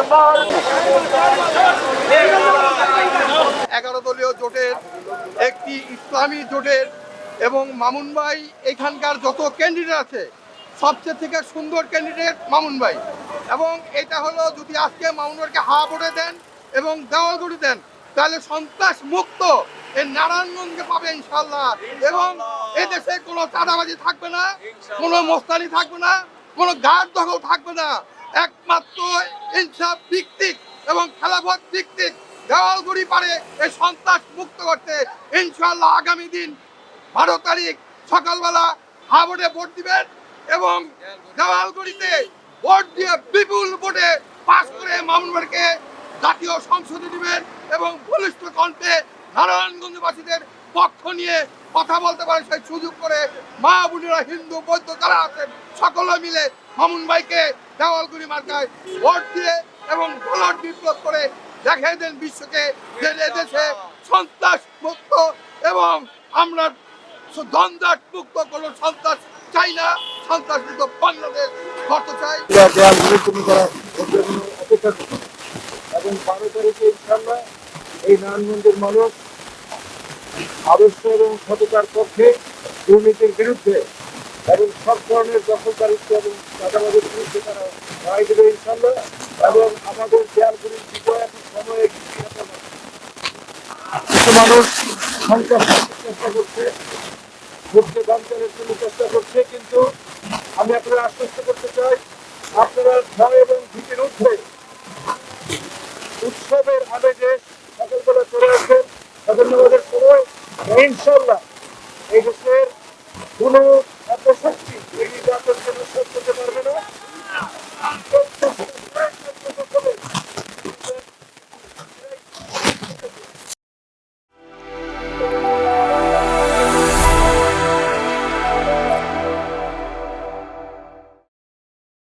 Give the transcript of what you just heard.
11 দলীয় জোটের একটি ইসলামী জোটের এবং মামুন ভাই এখানকার যত ক্যান্ডিডেট আছে সবচেয়ে থেকে সুন্দর ক্যান্ডিডেট মামুন ভাই। এবং এটা হলো যদি আজকে মামুন ভাইকে হা ভোটে দেন এবং দেওয়াল করে দেন তাহলে সন্ত্রাস মুক্ত এই নারায়ণগঞ্জকে পাবে ইনশাল্লাহ। এবং এদেশে কোনো চাঁদাবাজি থাকবে না, কোনো মোস্তানি থাকবে না, কোনো গাঢ় দখল থাকবে না। একমাত্র ইনসাফ ভিত্তিক এবং খেলাফত ভিত্তিক দেওয়ালগুড়ি পারে এই সন্ত্রাস মুক্ত করতে ইনশাল্লাহ। আগামী দিন 12 তারিখ সকালবেলা হা ভোটে ভোট দিবেন এবং দেওয়ালগুড়িতে ভোট দিয়ে বিপুল ভোটে পাস করে মামুন ভাইকে জাতীয় সংসদে দিবেন এবং বলিষ্ঠ কণ্ঠে নারায়ণগঞ্জবাসীদের পক্ষ নিয়ে কথা বলতে পারে সেই সুযোগ করে মা বোনেরা হিন্দু বৌদ্ধ যারা আছেন সকলে মিলে মামুন ভাইকে দেওয়ালগুড়ি মার্কায় ভোট দিয়ে এবং ভোট বিপ্লব করে দেখিয়ে দেন বিশ্বকে যে এদেশে সন্ত্রাস মুক্ত এবং আমরা দ্বন্দ্ব মুক্ত কোনো সন্ত্রাস চাই না, সন্ত্রাস মুক্ত বাংলাদেশ করতে চাই। এবং 12 তারিখে ইনশাআল্লাহ এই নারায়ণগঞ্জের মানুষ আদর্শ এবং সততার পক্ষে, দুর্নীতির বিরুদ্ধে এবং সব ধরনের দখলদারিত্ব এবং চাঁদাবাদের বিরুদ্ধে তারা রায় দেবে ইনশাআল্লাহ। এবং আমাদের দেয়ালগুলির বিজয় এখন সময়ে কিছু মানুষ সন্ত্রাস চেষ্টা করছে, ভোটকে বাঞ্চালের জন্য চেষ্টা করছে, কিন্তু আমি আপনারা আশ্বস্ত করতে চাই আপনারা ভয় এবং ভীতির ঊর্ধ্বে উৎসবের আবেগে সকালবেলা চলে আসবেন সকালবেলাদের সময়। ইনশাল্লাহ এই দেশের কোন অপশক্তি এই নির্বাচন